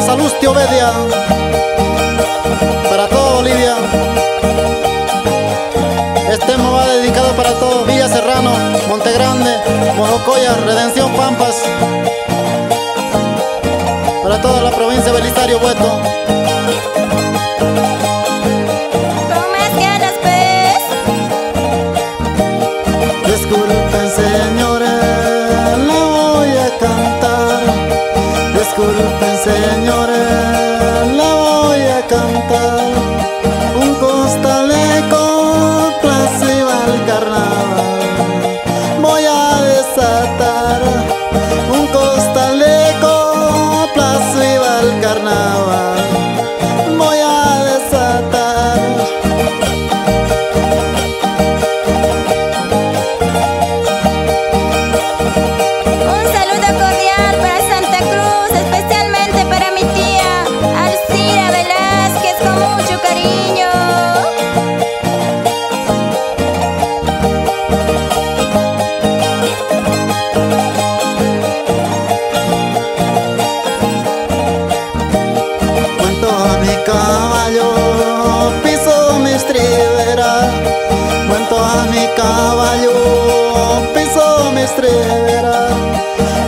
Salustio Bedia, para todo Bolivia. Este tema va dedicado para todo Villa Serrano, Monte Grande, Mojocoya, Redención, Pampas, para toda la provincia de Belisario, Bueto. Disculpen señores, le voy a cantar. Disculpen señores, le voy a cantar. Un costaleco, plaza y va al carnaval. Voy a desatar. Un costaleco, plaza y va al carnaval. Voy a desatar. Caballo, piso mi estribera. Monto a mi caballo, piso mi estribera.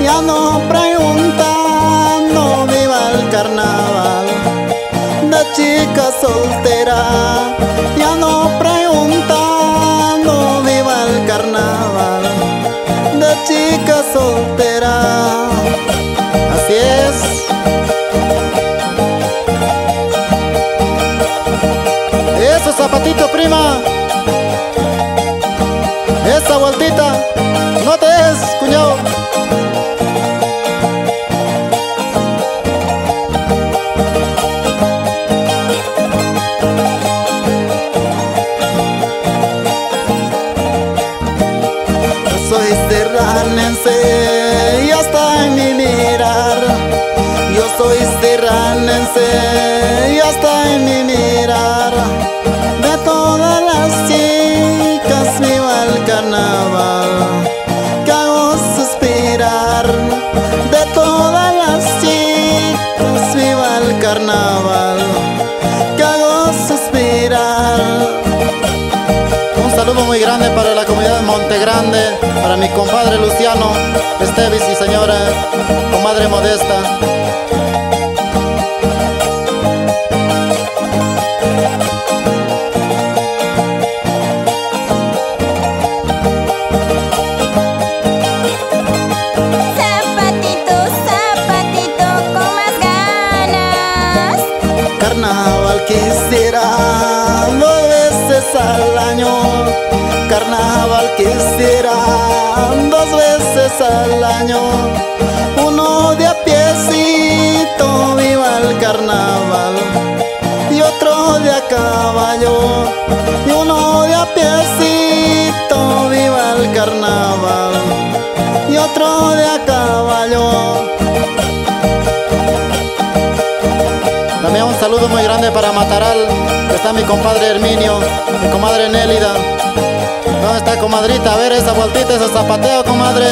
Ya no preguntan, no viva el carnaval de chica soltera. Ya no preguntan, no viva el carnaval de chica soltera. Así es. Eso, zapatito, prima. Esa vueltita. No te dejes, cuñado. Yo soy serranense y hasta en mi mirar. Yo soy serranense y hasta en mi mirar. De todas las chicas viva el carnaval, que hago suspirar. De todas las chicas viva el carnaval, que hago suspirar. Un saludo muy grande para la comunidad de Monte Grande, para mi compadre Luciano Estevis y señora comadre Modesta. Carnaval quisiera 2 veces al año. Carnaval quisiera 2 veces al año. Uno de a piecito, viva el carnaval, y otro de a caballo. Y uno de a piecito, viva el carnaval, y otro de a caballo. También un saludo muy grande para Mataral, que está mi compadre Herminio, mi comadre Nélida. ¿Dónde está, comadrita? A ver esa vueltita, ese zapateo, comadre.